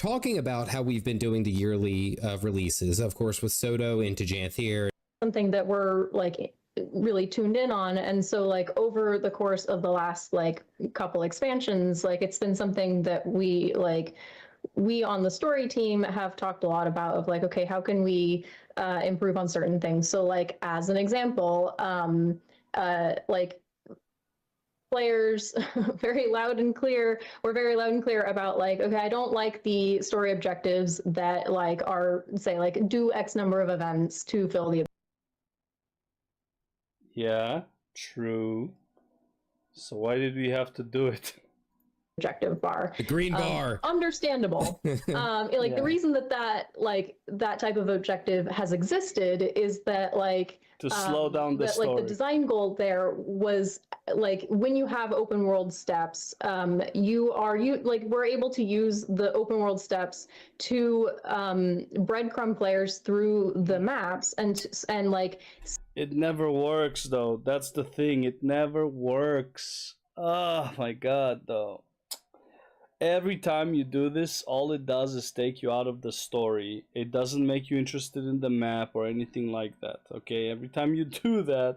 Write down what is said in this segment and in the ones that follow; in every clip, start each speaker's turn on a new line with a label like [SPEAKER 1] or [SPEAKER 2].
[SPEAKER 1] talking about how we've been doing the yearly releases, of course, with Soto into Janthier.
[SPEAKER 2] Something that we're like really tuned in on, and so like over the course of the last like couple expansions, like it's been something that we on the story team have talked a lot about, of like, okay, how can we improve on certain things? So like as an example, like players very loud and clear about like, okay, I don't like the story objectives that like are, say, like do X number of events to fill the
[SPEAKER 3] Yeah, true. So why did we have to do it?
[SPEAKER 2] objective bar.
[SPEAKER 1] The green bar.
[SPEAKER 2] Understandable. Like
[SPEAKER 3] Yeah.
[SPEAKER 2] the reason that type of objective has existed is that like
[SPEAKER 3] To slow down the
[SPEAKER 2] that
[SPEAKER 3] story.
[SPEAKER 2] like the design goal there was like when you have open world steps, we're able to use the open world steps to breadcrumb players through the maps and like
[SPEAKER 3] It never works though. That's the thing. It never works. Oh my god, though. Every time you do this, all it does is take you out of the story. It doesn't make you interested in the map or anything like that. Okay, every time you do that,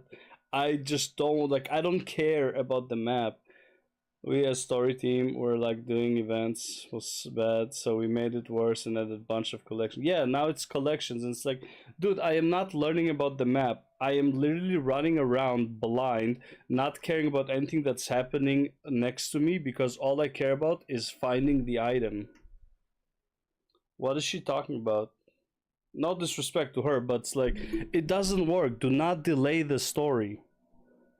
[SPEAKER 3] I just don't like. I don't care about the map. We as story team were like doing events was bad, so we made it worse and added a bunch of collections. Yeah, now it's collections, and it's like, dude, I am not learning about the map. I am literally running around blind, not caring about anything that's happening next to me, because all I care about is finding the item. What is she talking about? No disrespect to her, but it's like, it doesn't work. Do not delay the story.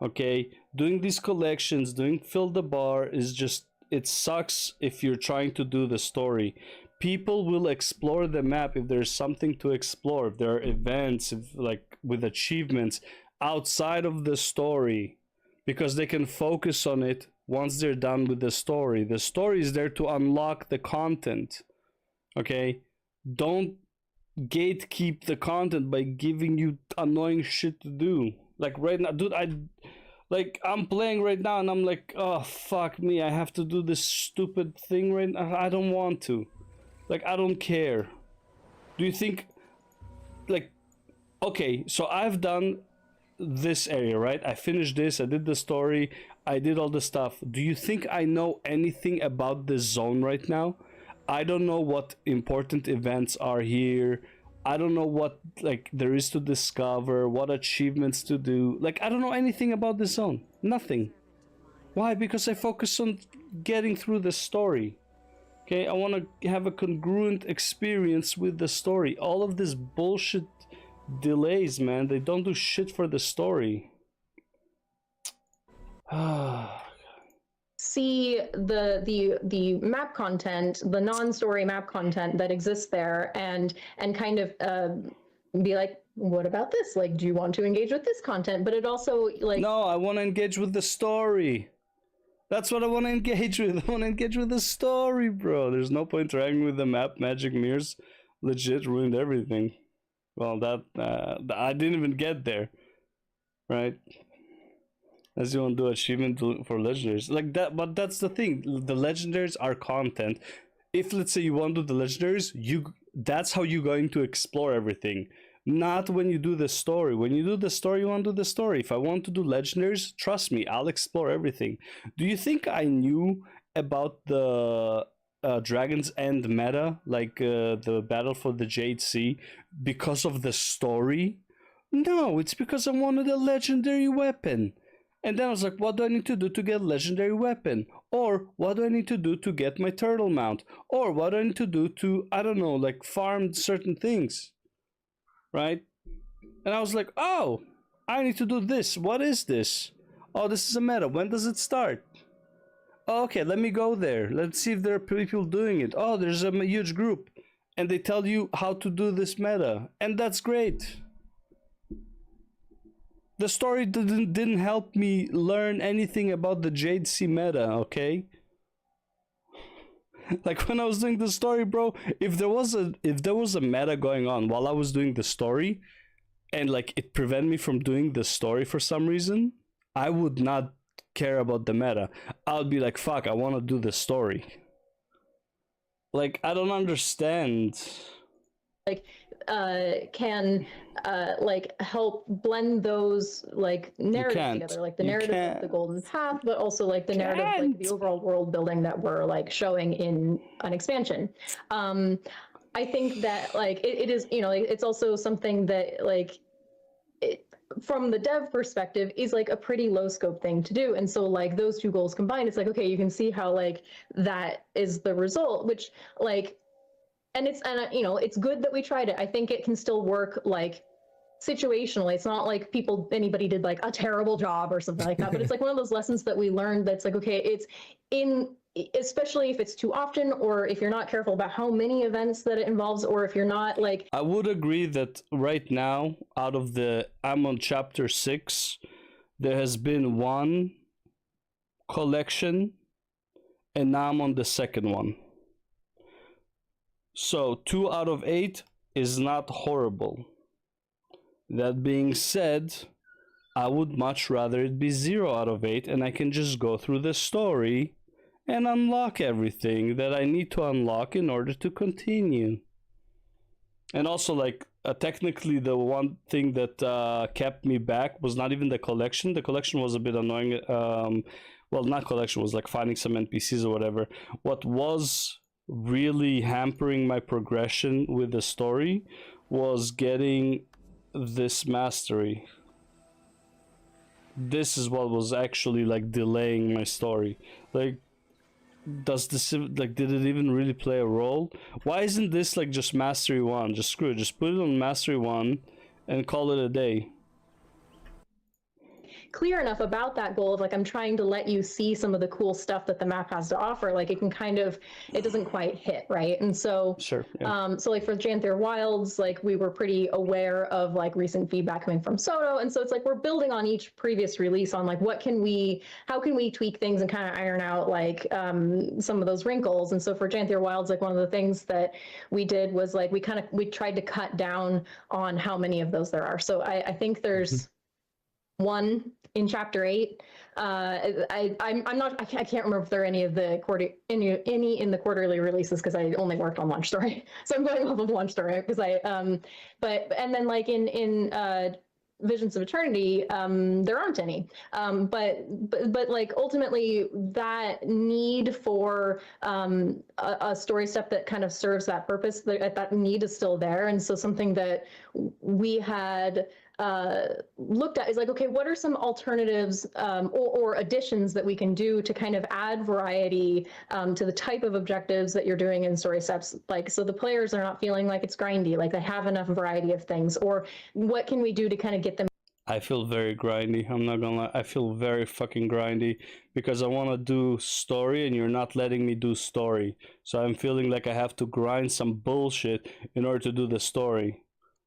[SPEAKER 3] Okay, doing these collections, doing fill the bar is just, it sucks if you're trying to do the story. People will explore the map if there's something to explore, if there are events, if, like with achievements outside of the story, because they can focus on it once they're done with the story. The story is there to unlock the content. Okay, don't gatekeep the content by giving you annoying shit to do. Like right now, dude, I'm playing right now and I'm like, oh fuck me, I have to do this stupid thing right now. I don't want to. Like, I don't care. Do you think, like, okay, so I've done this area, right? I finished this, I did the story, I did all the stuff. Do you think I know anything about this zone right now? I don't know what important events are here. I don't know what like there is to discover, what achievements to do. Like, I don't know anything about the zone. Nothing. Why? Because I focus on getting through the story. Okay, I want to have a congruent experience with the story. All of this bullshit delays, man, they don't do shit for the story.
[SPEAKER 2] see the map content, the non-story map content that exists there, and kind of be like, what about this? Like, do you want to engage with this content? But it also like,
[SPEAKER 3] no, I want to engage with the story. That's what I want to engage with. I want to engage with the story, bro. There's no point interacting with the map. Magic mirrors legit ruined everything. Well, that I didn't even get there, right? As you want to do achievement for legendaries like that, but that's the thing. The legendaries are content. If let's say you want to do the legendaries, that's how you're going to explore everything. Not when you do the story. When you do the story, you want to do the story. If I want to do legendaries, trust me, I'll explore everything. Do you think I knew about the Dragon's End meta, like the battle for the Jade Sea, because of the story? No, it's because I wanted a legendary weapon. And then I was like, what do I need to do to get a legendary weapon? Or what do I need to do to get my turtle mount? Or what do I need to do to, I don't know, like farm certain things? Right? And I was like, oh, I need to do this. What is this? Oh, this is a meta. When does it start? Oh, okay, let me go there. Let's see if there are people doing it. Oh, there's a huge group. And they tell you how to do this meta. And that's great. The story didn't help me learn anything about the Jade Sea meta, okay? Like when I was doing the story, bro, if there was a meta going on while I was doing the story, and like it prevented me from doing the story for some reason, I would not care about the meta. I'll be like, fuck, I want to do the story. Like, I don't understand.
[SPEAKER 2] Can like help blend those like narratives
[SPEAKER 3] can't.
[SPEAKER 2] together, like the
[SPEAKER 3] You
[SPEAKER 2] narrative of the
[SPEAKER 3] can't.
[SPEAKER 2] Golden Path, but also like the narrative, like the
[SPEAKER 3] Can't.
[SPEAKER 2] overall world building that we're like showing in an expansion. I think that like it is, you know, like, it's also something that like from the dev perspective is like a pretty low scope thing to do, and so like those two goals combined, it's like, okay, you can see how like that is the result, which like, and it's, and you know, it's good that we tried it. I think it can still work like situationally. It's not like anybody did like a terrible job or something like that, but it's like one of those lessons that we learned that's like, okay, it's in, especially if it's too often, or if you're not careful about how many events that it involves, or if you're not like,
[SPEAKER 3] I would agree that right now, out of I'm on chapter 6, there has been one collection, and now I'm on the second one. So 2 out of 8 is not horrible. That being said, I would much rather it be 0 out of 8, and I can just go through the story and unlock everything that I need to unlock in order to continue. And also, like, technically the one thing that kept me back was not even the collection. The collection was a bit annoying. Well, not collection, was like finding some NPCs or whatever. What was really hampering my progression with the story was getting this mastery. This is what was actually like delaying my story. Like, does this, like, did it even really play a role? Why isn't this like just mastery 1? Just screw it, just put it on mastery 1 and call it a day.
[SPEAKER 2] clear enough about that goal of like, I'm trying to let you see some of the cool stuff that the map has to offer, like it can kind of, it doesn't quite hit, right? And so
[SPEAKER 3] Sure, yeah.
[SPEAKER 2] so like for Janther Wilds, like we were pretty aware of like recent feedback coming from Soto, and so it's like we're building on each previous release on like how can we tweak things and kind of iron out like some of those wrinkles. And so for Janther Wilds, like one of the things that we did was like we tried to cut down on how many of those there are. So I think there's one in chapter 8. I'm not, I can't remember if there are any of the any in the quarterly releases, because I only worked on Launch Story, so I'm going off of Launch Story because but and then like in Visions of Eternity, there aren't any, but like ultimately that need for a story step that kind of serves that purpose, that need is still there. And so something that we had looked at is like, okay, what are some alternatives or additions that we can do to kind of add variety to the type of objectives that you're doing in story steps, like so the players are not feeling like it's grindy, like they have enough variety of things, or what can we do to kind of get them.
[SPEAKER 3] I feel very grindy, I'm not gonna lie. I feel very fucking grindy because I want to do story and you're not letting me do story. So I'm feeling like I have to grind some bullshit in order to do the story.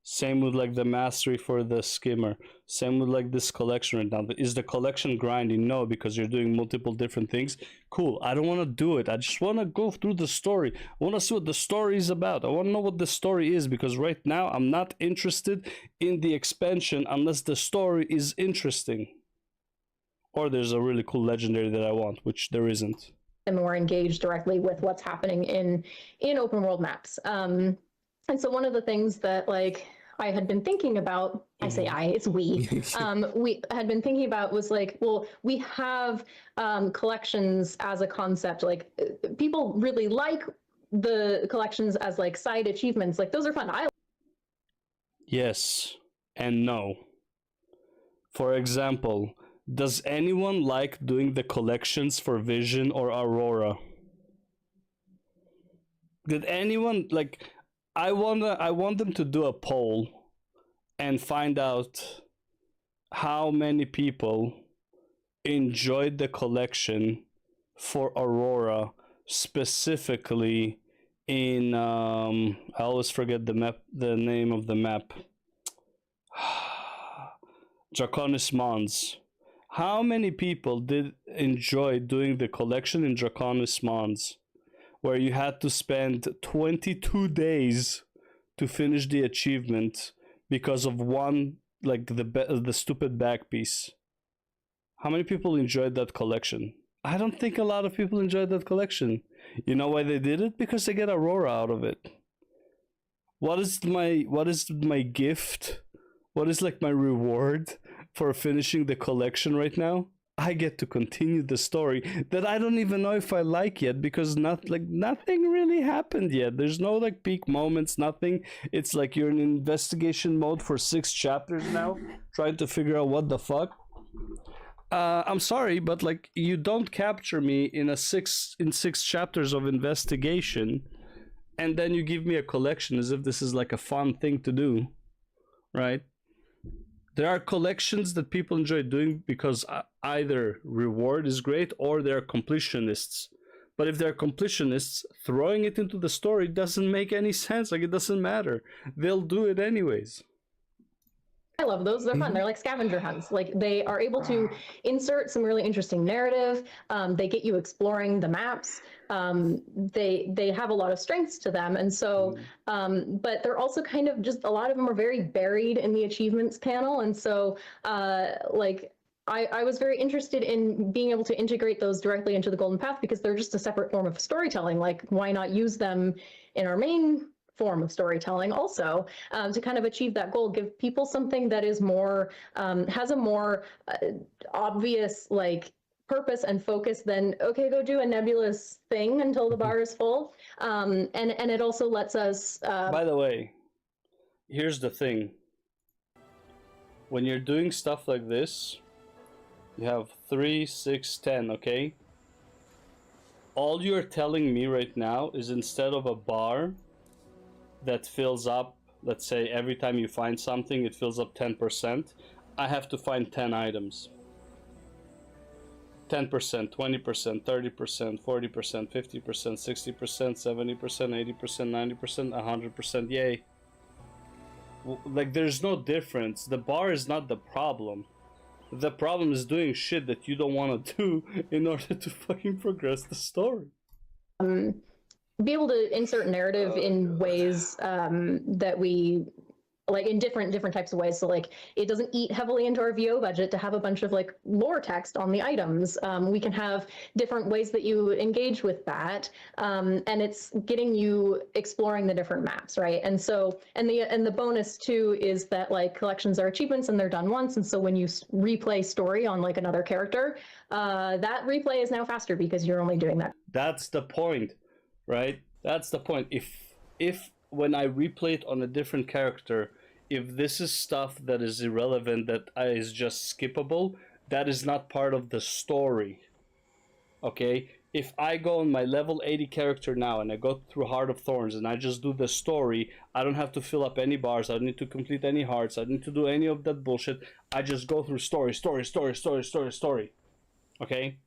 [SPEAKER 3] Same with like the mastery for the skimmer. Same with like this collection right now. Is the collection grinding? No, because you're doing multiple different things. Cool. I don't want to do it. I just want to go through the story. I want to see what the story is about. I want to know what the story is, because right now I'm not interested in the expansion unless the story is interesting. Or there's a really cool legendary that I want, which there isn't.
[SPEAKER 2] And more engaged directly with what's happening in open world maps. And so one of the things that like I had been thinking about, I say it's we had been thinking about was like, well, we have collections as a concept, like people really like the collections as like side achievements, like those are fun.
[SPEAKER 3] Yes and no. For example, does anyone like doing the collections for Vision or Aurora? Did anyone like? I want them to do a poll and find out how many people enjoyed the collection for Aurora, specifically in I always forget the name of the map. Draconis Mons. How many people did enjoy doing the collection in Draconis Mons, where you had to spend 22 days to finish the achievement because of one, like the stupid back piece? How many people enjoyed that collection? I don't think a lot of people enjoyed that collection. You know why they did it? Because they get Aurora out of it. What is my gift? What is like my reward for finishing the collection right now? I get to continue the story that I don't even know if I like yet, because nothing really happened yet. There's no like peak moments, nothing. It's like you're in investigation mode for 6 chapters now, trying to figure out what the fuck. I'm sorry, but like you don't capture me in 6 chapters of investigation, and then you give me a collection as if this is like a fun thing to do, right? There are collections that people enjoy doing because either reward is great or they're completionists. But if they're completionists, throwing it into the story doesn't make any sense. Like, it doesn't matter. They'll do it anyways.
[SPEAKER 2] I love those. They're fun. They're like scavenger hunts. Like, they are able to insert some really interesting narrative. They get you exploring the maps. They have a lot of strengths to them, and so but they're also kind of just, a lot of them are very buried in the achievements panel, and so like I was very interested in being able to integrate those directly into the Golden Path, because they're just a separate form of storytelling. Like, why not use them in our main form of storytelling also, to kind of achieve that goal, give people something that is more has a more obvious like purpose and focus than, okay, go do a nebulous thing until the bar is full. And it also lets us
[SPEAKER 3] By the way, here's the thing. When you're doing stuff like this, you have 3, 6, 10, okay? All you're telling me right now is, instead of a bar that fills up, let's say every time you find something it fills up 10%, I have to find 10 items. 10%, 20%, 30%, 40%, 50%, 60%, 70%, 80%, 90%, 100%, yay. Like, there's no difference. The bar is not the problem. The problem is doing shit that you don't want to do in order to fucking progress the story.
[SPEAKER 2] Be able to insert narrative in ways that we like, in different types of ways. So like, it doesn't eat heavily into our VO budget to have a bunch of like lore text on the items. We can have different ways that you engage with that, and it's getting you exploring the different maps, right? And so, and the bonus too is that like, collections are achievements and they're done once, and so when you replay story on like another character, that replay is now faster because you're only doing that.
[SPEAKER 3] That's the point, right? That's the point. If when I replay it on a different character, if this is stuff that is irrelevant, that is just skippable, that is not part of the story. Okay? If I go on my level 80 character now and I go through Heart of Thorns and I just do the story, I don't have to fill up any bars, I don't need to complete any hearts, I don't need to do any of that bullshit. I just go through story. Okay?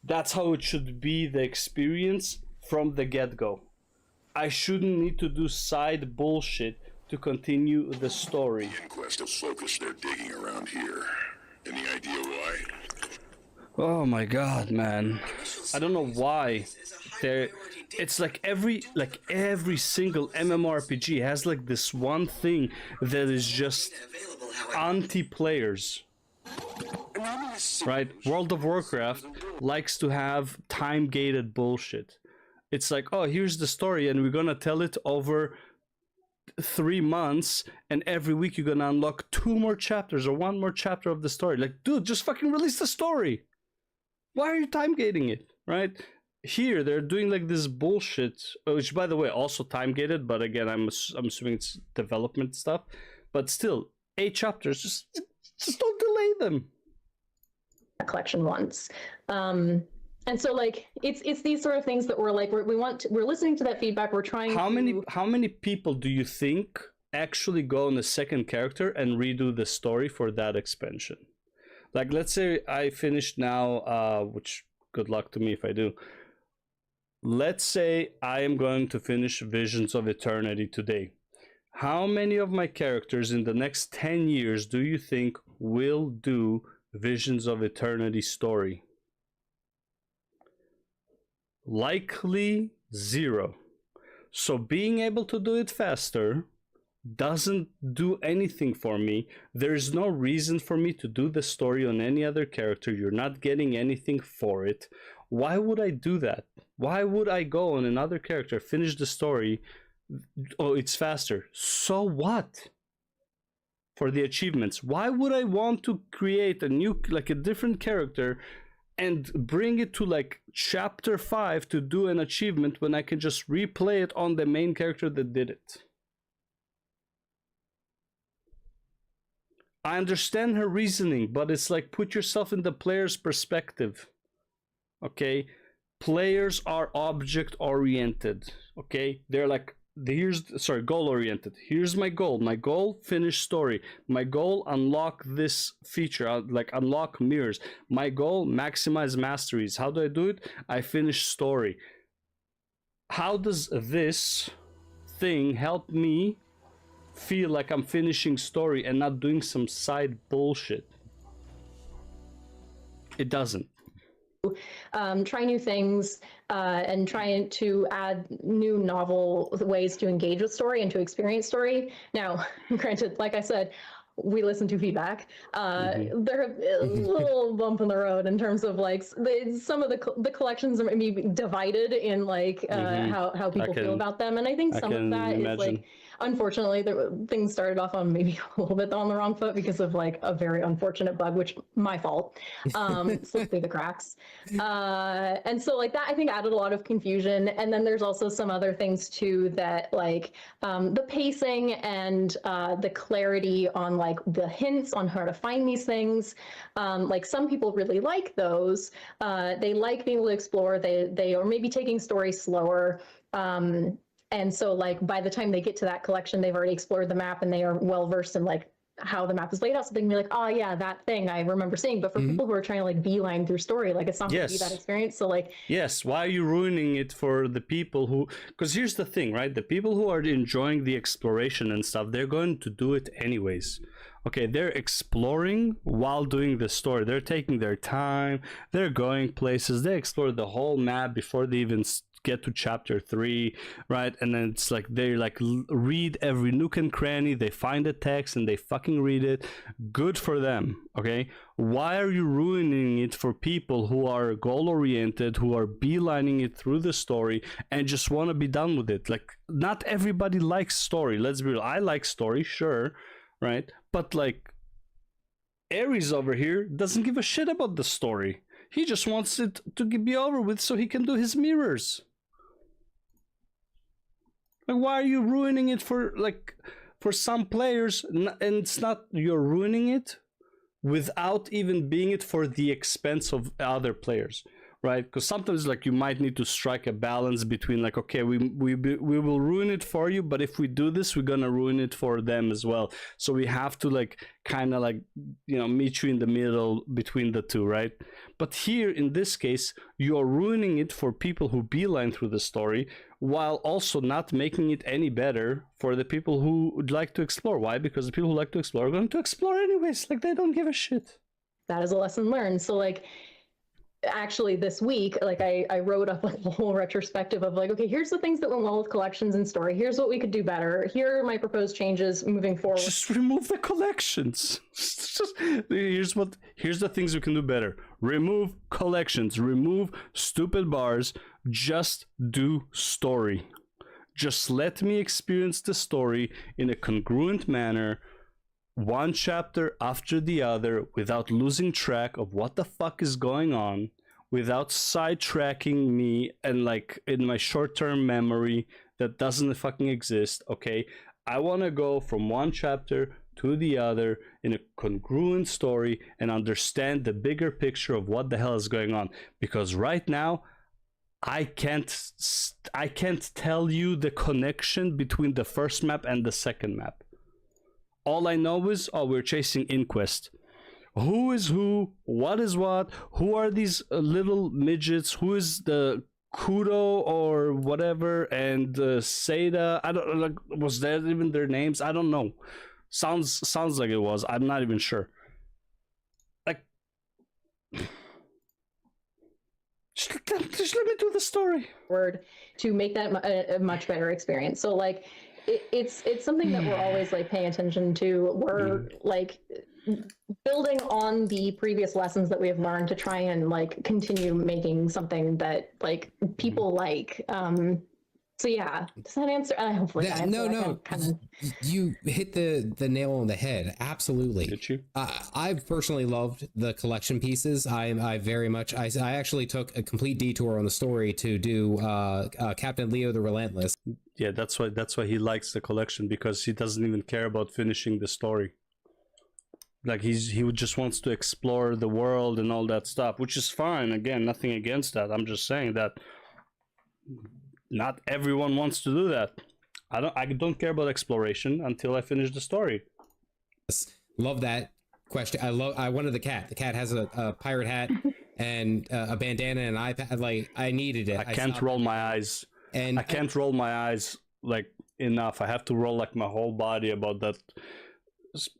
[SPEAKER 3] That's how it should be, the experience from the get-go. I shouldn't need to do side bullshit to continue the story.
[SPEAKER 4] The inquest of focus they're digging around here. Any idea why?
[SPEAKER 3] Oh my god, man. I don't know why. It's like every single MMORPG has like this one thing that is just anti-players. Right? World of Warcraft likes to have time-gated bullshit. It's like, oh, here's the story and we're gonna tell it over 3 months, and every week you're gonna unlock 2 more chapters or 1 more chapter of the story. Like, dude, just fucking release the story. Why are you time gating it, right? Here they're doing like this bullshit, which by the way also time gated, but again I'm assuming it's development stuff. But still, 8 chapters, just don't delay them.
[SPEAKER 2] Collection once. And so like, it's these sort of things that we're like, we're listening to that feedback, we're trying
[SPEAKER 3] How many people do you think actually go on a second character and redo the story for that expansion? Like, let's say I finished now, which good luck to me if I do. Let's say I am going to finish Visions of Eternity today. How many of my characters in the next 10 years do you think will do Visions of Eternity story? Likely 0. So being able to do it faster doesn't do anything for me. There's no reason for me to do the story on any other character. You're not getting anything for it. Why would I do that? Why would I go on another character, finish the story? Oh, it's faster. So what? For the achievements, why would I want to create a new, like a different character and bring it to like chapter 5 to do an achievement when I can just replay it on the main character that did it? I understand her reasoning, but it's like, put yourself in the player's perspective. Okay? Players are object oriented. Okay? They're like, goal oriented. Here's my goal. My goal, finish story. My goal, unlock this feature, like unlock mirrors. My goal, maximize masteries. How do I do it? I finish story. How does this thing help me feel like I'm finishing story and not doing some side bullshit? It doesn't.
[SPEAKER 2] Try new things and trying to add new novel ways to engage with story and to experience story. Now, granted, like I said, we listen to feedback. There a little bump in the road in terms of like some of the collections are maybe divided in like how people feel about them, and I think some of that is like, unfortunately, things started off on maybe a little bit on the wrong foot because of like a very unfortunate bug, which my fault, slipped through the cracks. And so like that, I think, added a lot of confusion. And then there's also some other things too that like the pacing and the clarity on like the hints on how to find these things. Like some people really like those. They like being able to explore. They are maybe taking story slower. And so like by the time they get to that collection, they've already explored the map and they are well versed in like how the map is laid out. So they can be like, oh yeah, that thing I remember seeing. But for people who are trying to like beeline through story, like it's not going to be that experience. So like,
[SPEAKER 3] yes, why are you ruining it for the people who, because here's the thing, right? The people who are enjoying the exploration and stuff, they're going to do it anyways. Okay, they're exploring while doing the story. They're taking their time. They're going places. They explore the whole map before they even get to chapter 3, right? And then it's like they like read every nook and cranny. They find the text and they fucking read it. Good for them. Okay, why are you ruining it for people who are goal oriented, who are beelining it through the story and just want to be done with it? Like, not everybody likes story. Let's be real. I like story, sure, right? But like Ares over here doesn't give a shit about the story. He just wants it to be over with so he can do his mirrors. Like, why are you ruining it for some players? And it's not, you're ruining it without even being it for the expense of other players, right? Because sometimes like you might need to strike a balance between like, okay, we will ruin it for you, but if we do this, we're gonna ruin it for them as well. So we have to like kind of like, you know, meet you in the middle between the two, right? But here in this case, you're ruining it for people who beeline through the story, while also not making it any better for the people who would like to explore. Why? Because the people who like to explore are going to explore anyways. Like, they don't give a shit.
[SPEAKER 2] That is a lesson learned. So like, actually this week, like I wrote up like a whole retrospective of like, okay, here's the things that went well with collections and story. Here's what we could do better. Here are my proposed changes moving forward.
[SPEAKER 3] Just remove the collections. Here's the things we can do better. Remove collections. Remove stupid bars. Just do story. Just let me experience the story in a congruent manner, one chapter after the other, without losing track of what the fuck is going on, without sidetracking me and like in my short-term memory that doesn't fucking exist. Okay, I want to go from one chapter to the other in a congruent story and understand the bigger picture of what the hell is going on, because right now I can't tell you the connection between the first map and the second map. All I know is, oh, we're chasing Inquest. Who is who? What is what? Who are these little midgets? Who is the Kudo or whatever? And Seda? I don't like. Was that even their names? I don't know. Sounds like it was. I'm not even sure. Like, just let me do the story.
[SPEAKER 2] Word to make that a much better experience. So like, it's something that we're always like paying attention to. We're like, building on the previous lessons that we have learned to try and like continue making something that like people like. So yeah, does that answer? Hopefully,
[SPEAKER 1] That,
[SPEAKER 2] that answer,
[SPEAKER 1] no,
[SPEAKER 2] kind of.
[SPEAKER 1] you hit the nail on the head. Absolutely.
[SPEAKER 3] Did you?
[SPEAKER 1] I've personally loved the collection pieces. I very much. I actually took a complete detour on the story to do Captain Leo the Relentless.
[SPEAKER 3] Yeah, that's why he likes the collection, because he doesn't even care about finishing the story. Like he just wants to explore the world and all that stuff, which is fine. Again, nothing against that. I'm just saying that not everyone wants to do that. I don't care about exploration until I finish the story.
[SPEAKER 1] Love that question. I wanted the cat. The cat has a pirate hat and a bandana and an iPad. Like I needed it.
[SPEAKER 3] I can't roll my eyes.
[SPEAKER 1] And
[SPEAKER 3] I can't roll my eyes like enough. I have to roll like my whole body about that.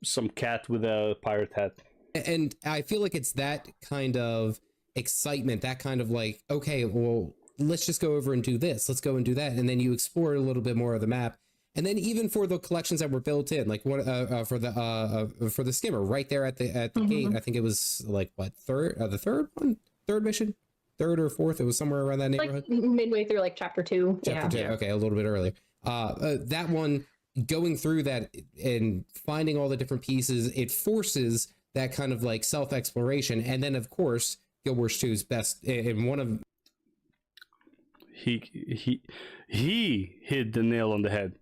[SPEAKER 3] Some cat with a pirate hat.
[SPEAKER 1] And I feel like it's that kind of excitement, that kind of like, okay, well, let's just go over and do this. Let's go and do that. And then you explore a little bit more of the map. And then even for the collections that were built in, like what for the skimmer right there at the gate, I think it was like what the third mission, third or fourth. It was somewhere around that neighborhood.
[SPEAKER 2] Like midway through like chapter 2.
[SPEAKER 1] Chapter 2. Okay, a little bit earlier. That one, going through that and finding all the different pieces, it forces that kind of like self-exploration. And then of course Guild Wars 2's best in one of
[SPEAKER 3] he hit the nail on the head.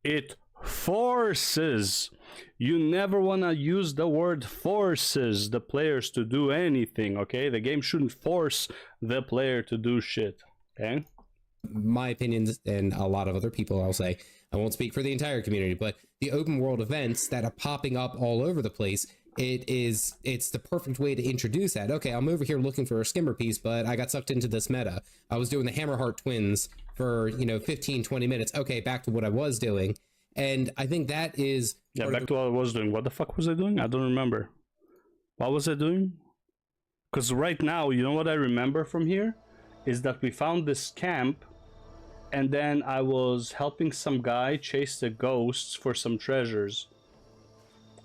[SPEAKER 3] It forces. You never want to use the word forces the players to do anything, okay? The game shouldn't force the player to do shit, okay?
[SPEAKER 1] my opinions and a lot of other people, I'll say, I won't speak for the entire community, but the open world events that are popping up all over the place, it's the perfect way to introduce that. Okay, I'm over here looking for a skimmer piece, but I got sucked into this meta. I was doing the Hammerheart twins for 15-20 minutes. Okay, back to what I was doing. And I think that is
[SPEAKER 3] back to what I was doing. What the fuck was I doing? I don't remember. What was I doing? Because right now, you know what I remember from here is that we found this camp, and then I was helping some guy chase the ghosts for some treasures.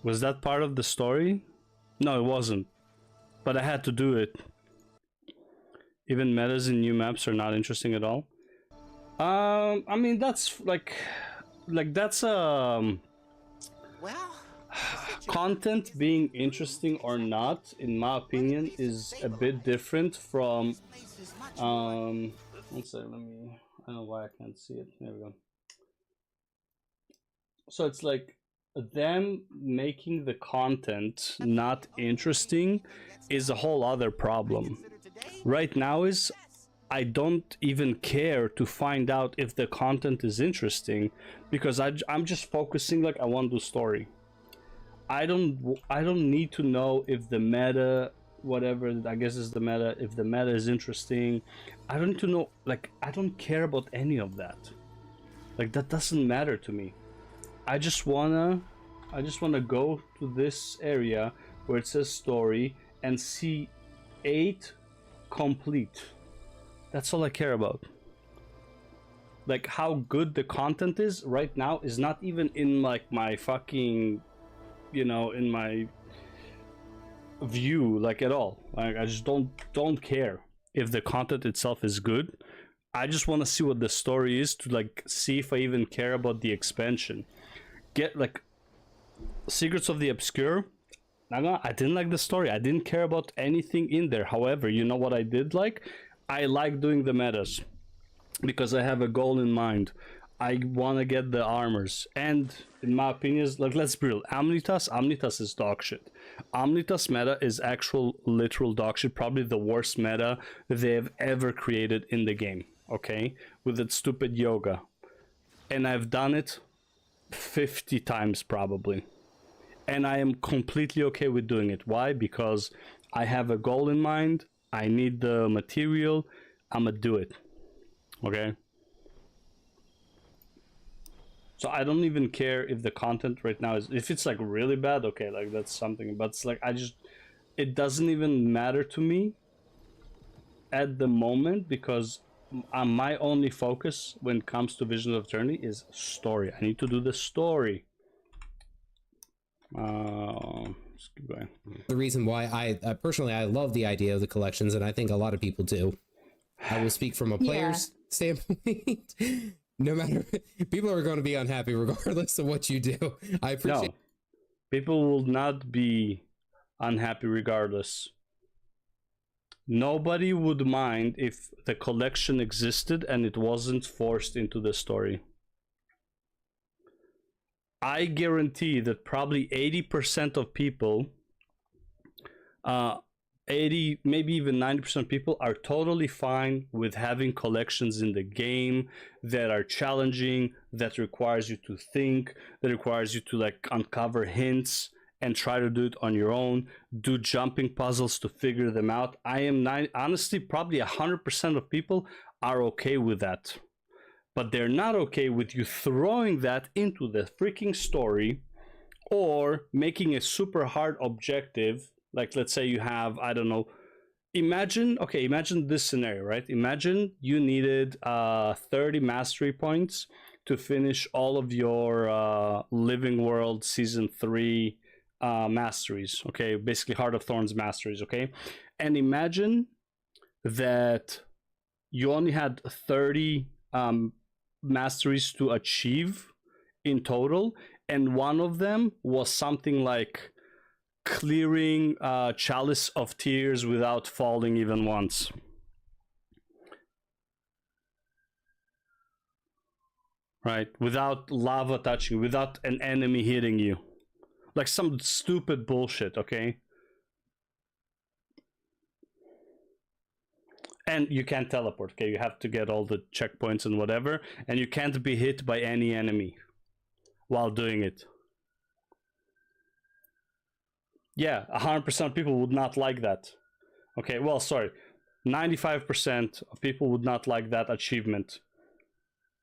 [SPEAKER 3] Was that part of the story? No, it wasn't. But I had to do it. Even metas in new maps are not interesting at all. I mean, that's like that's
[SPEAKER 5] Well,
[SPEAKER 3] content being interesting or not, in my opinion, is a bit different from one second, I don't know why I can't see it. There we go. So it's like them making the content not interesting is a whole other problem. Right now is I don't even care to find out if the content is interesting, because I'm just focusing like I want the story. I don't need to know if the meta, whatever I guess is the meta, if the meta is interesting. I don't need to know, like, I don't care about any of that. Like, that doesn't matter to me. I just wanna go to this area where it says story and see 8 complete. That's all I care about. Like, how good the content is right now is not even in like my fucking, in my view, like, at all. Like, I just don't care if the content itself is good. I just want to see what the story is, to like see if I even care about the expansion. Get like Secrets of the Obscure. I didn't like the story. I didn't care about anything in there. However, you know what I did like? I like doing the metas because I have a goal in mind. I want to get the armors, and in my opinion, like, let's be real, Omnitas is dog shit. Omnitas meta is actual literal dog shit, probably the worst meta they've ever created in the game, okay? With that stupid yoga. And I've done it 50 times probably. And I am completely okay with doing it. Why? Because I have a goal in mind, I need the material, I'ma do it, okay? So I don't even care if the content right now is, if it's like really bad, okay, like that's something, but it's like it doesn't even matter to me at the moment, because my only focus when it comes to Visions of Eternity is story. I need to do the story. Just keep going.
[SPEAKER 1] The reason why I personally I love the idea of the collections, and I think a lot of people do. I will speak from a player's standpoint. No matter, people are going to be unhappy regardless of what you do. I appreciate.
[SPEAKER 3] No, people will not be unhappy regardless. Nobody would mind if the collection existed and it wasn't forced into the story. I guarantee that probably 80% of people, 80, maybe even 90% of people are totally fine with having collections in the game that are challenging, that requires you to think, that requires you to like uncover hints and try to do it on your own, do jumping puzzles to figure them out. I am honestly, probably 100% of people are okay with that. But they're not okay with you throwing that into the freaking story or making a super hard objective. Like, let's say you have, I don't know, imagine this scenario, right? Imagine you needed 30 mastery points to finish all of your Living World Season 3 masteries, okay? Basically Heart of Thorns masteries, okay? And imagine that you only had 30 masteries to achieve in total, and one of them was something like clearing Chalice of Tears without falling even once. Right? Without lava touching, without an enemy hitting you. Like some stupid bullshit, okay? And you can't teleport, okay? You have to get all the checkpoints and whatever, and you can't be hit by any enemy while doing it. Yeah, 100% of people would not like that. Okay, well, sorry. 95% of people would not like that achievement.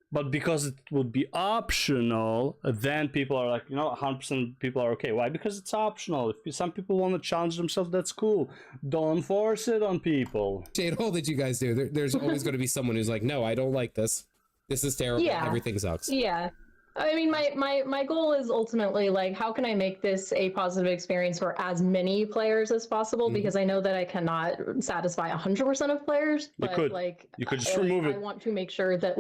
[SPEAKER 3] But because it would be optional, then people are like, 100% of people are okay. Why? Because it's optional. If some people want to challenge themselves, that's cool. Don't force it on people.
[SPEAKER 1] Appreciate all that you guys do. There's always going to be someone who's like, no, I don't like this. This is terrible.
[SPEAKER 2] Yeah.
[SPEAKER 1] Everything sucks.
[SPEAKER 2] Yeah. I mean, my goal is ultimately like, how can I make this a positive experience for as many players as possible? Because I know that I cannot satisfy 100% of players. But
[SPEAKER 3] you could just remove it.
[SPEAKER 2] I want to make sure that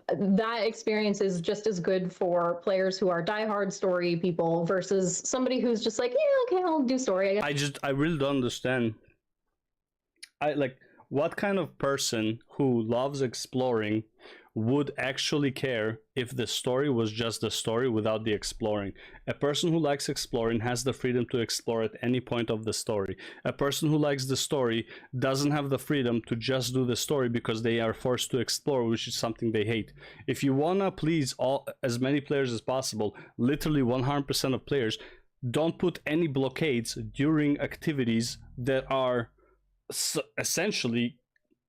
[SPEAKER 2] that experience is just as good for players who are diehard story people versus somebody who's just like, yeah, okay, I'll do story.
[SPEAKER 3] I really don't understand. What kind of person who loves exploring would actually care if the story was just the story without the exploring? A person who likes exploring has the freedom to explore at any point of the story. A person who likes the story doesn't have the freedom to just do the story because they are forced to explore, which is something they hate. If you wanna please as many players as possible, literally 100% of players, don't put any blockades during activities that are essentially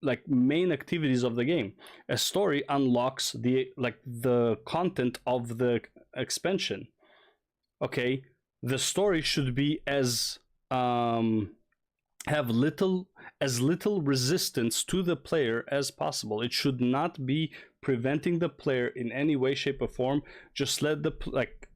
[SPEAKER 3] like main activities of the game. A story unlocks the content of the expansion. Okay, the story should be as have as little resistance to the player as possible. It should not be preventing the player in any way, shape, or form. Just let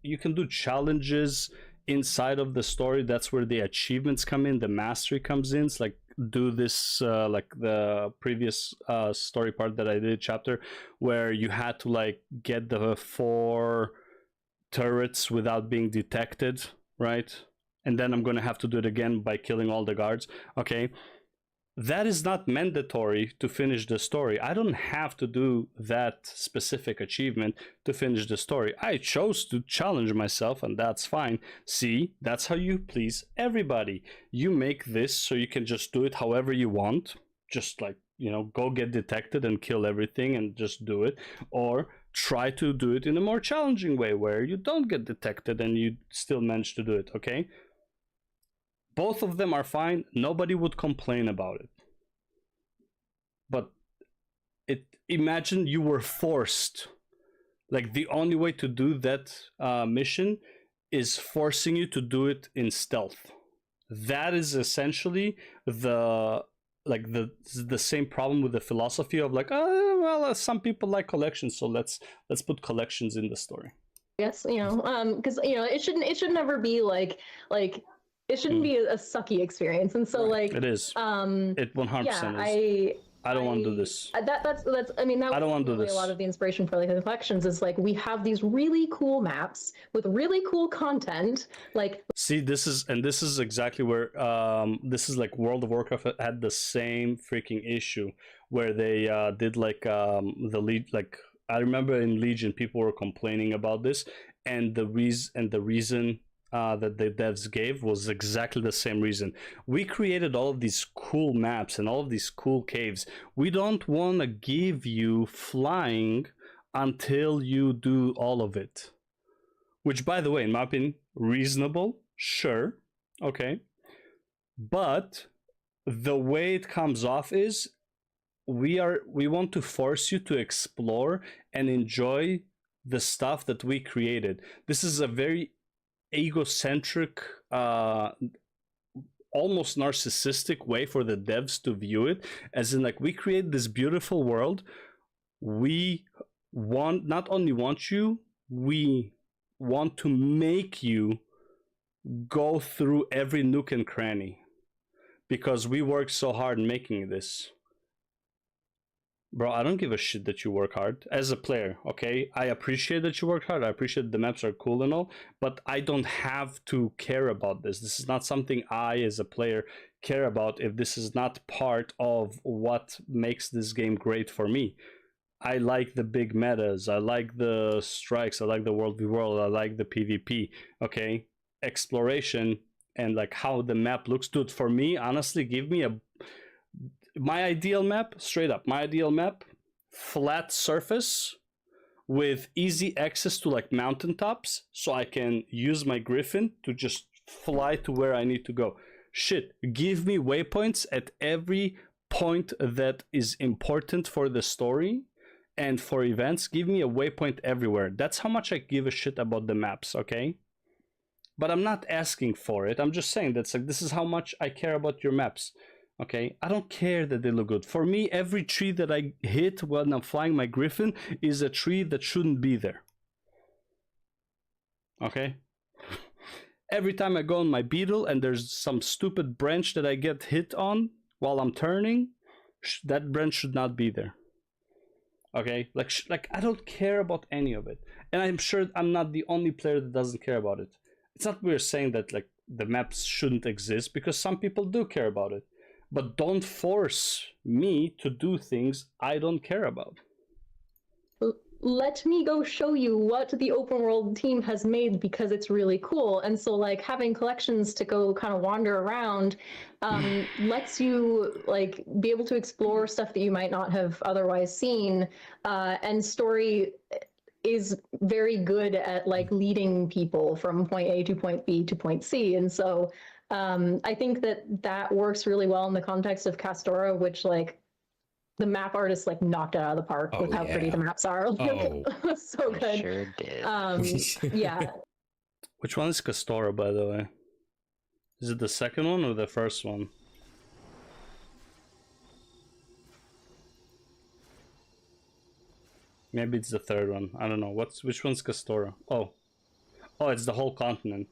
[SPEAKER 3] you can do challenges inside of the story. That's where the achievements come in, the mastery comes in. It's like, do this like the previous story part that I did, chapter, where you had to get the 4 turrets without being detected, right? And then I'm gonna have to do it again by killing all the guards. Okay, that is not mandatory to finish the story. I don't have to do that specific achievement to finish the story. I chose to challenge myself, and that's fine. See, that's how you please everybody. You make this so you can just do it however you want. Just go get detected and kill everything and just do it. Or try to do it in a more challenging way where you don't get detected and you still manage to do it, okay? Both of them are fine. Nobody would complain about it. But imagine you were forced. Like, the only way to do that mission is forcing you to do it in stealth. That is essentially the same problem with the philosophy of some people like collections, so let's put collections in the story.
[SPEAKER 2] guess, because it should never be like it shouldn't be a sucky experience, and so
[SPEAKER 1] Right.
[SPEAKER 3] It is. It 100%
[SPEAKER 2] yeah,
[SPEAKER 3] is. I don't want to do this.
[SPEAKER 2] That's I mean, that
[SPEAKER 3] I don't
[SPEAKER 2] was
[SPEAKER 3] want to do
[SPEAKER 2] really a lot
[SPEAKER 3] this.
[SPEAKER 2] of the inspiration for like the collections is like we have these really cool maps with really cool content. Like,
[SPEAKER 3] See, this is exactly where this is like World of Warcraft had the same freaking issue where they did like the lead, like I remember in Legion people were complaining about this, and the reason that the devs gave was exactly the same reason. We created all of these cool maps and all of these cool caves. We don't want to give you flying until you do all of it. Which, by the way, in my opinion, reasonable, sure, okay. But the way it comes off is we want to force you to explore and enjoy the stuff that we created. This is a very egocentric, almost narcissistic way for the devs to view it, as in like we create this beautiful world. We not only want you, we want to make you go through every nook and cranny because we worked so hard making this. Bro, I don't give a shit that you work hard as a player, okay? I appreciate that you work hard. I appreciate the maps are cool and all, but I don't have to care about this. This is not something I, as a player, care about if this is not part of what makes this game great for me. I like the big metas. I like the strikes. I like the world v world. I like the PvP, okay? Exploration and like how the map looks. Dude, for me, honestly, give me my ideal map, straight up, my ideal map, flat surface with easy access to like mountaintops so I can use my griffin to just fly to where I need to go. Shit, give me waypoints at every point that is important for the story and for events. Give me a waypoint everywhere. That's how much I give a shit about the maps, okay? But I'm not asking for it. I'm just saying that's like, this is how much I care about your maps. Okay, I don't care that they look good. For me, every tree that I hit when I'm flying my griffin is a tree that shouldn't be there. Okay? Every time I go on my beetle and there's some stupid branch that I get hit on while I'm turning, that branch should not be there. Okay? Like I don't care about any of it. And I'm sure I'm not the only player that doesn't care about it. It's not we're saying that like the maps shouldn't exist, because some people do care about it. But don't force me to do things I don't care about.
[SPEAKER 2] Let me go show you what the open world team has made because it's really cool. And so like having collections to go kind of wander around lets you like be able to explore stuff that you might not have otherwise seen. And story is very good at like leading people from point A to point B to point C. And so I think that works really well in the context of Castora, which like the map artists like knocked it out of the park with how pretty the maps are. Like, so good.
[SPEAKER 5] Sure did.
[SPEAKER 2] Yeah.
[SPEAKER 3] Which one is Castora, by the way? Is it the second one or the first one? Maybe it's the third one. I don't know. Which one's Castora? Oh, it's the whole continent.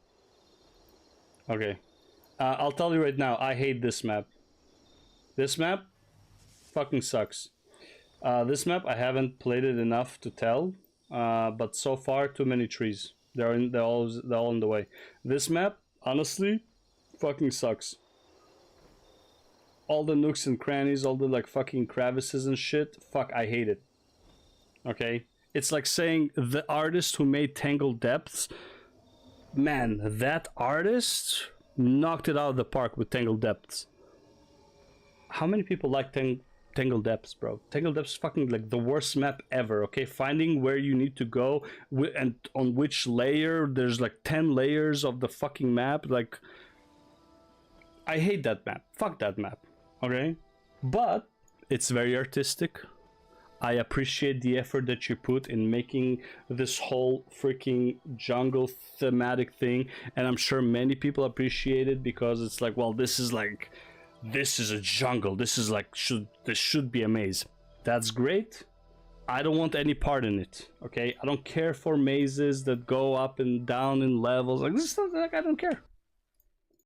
[SPEAKER 3] Okay. I'll tell you right now, I hate this map. This map fucking sucks. This map, I haven't played it enough to tell, but so far, too many trees. They're all in the way. This map, honestly, fucking sucks. All the nooks and crannies, all the like fucking crevices and shit, fuck, I hate it. Okay? It's like saying the artist who made Tangled Depths, man, that artist knocked it out of the park with Tangled Depths. How many people like Tangled Depths, bro? Tangled Depths is fucking like the worst map ever, okay? Finding where you need to go and on which layer, there's like 10 layers of the fucking map. Like, I hate that map. Fuck that map, okay? But it's very artistic. I appreciate the effort that you put in making this whole freaking jungle thematic thing, and I'm sure many people appreciate it because it's like, well, this is a jungle. This is like this should be a maze. That's great. I don't want any part in it. Okay, I don't care for mazes that go up and down in levels. Like this stuff, like I don't care.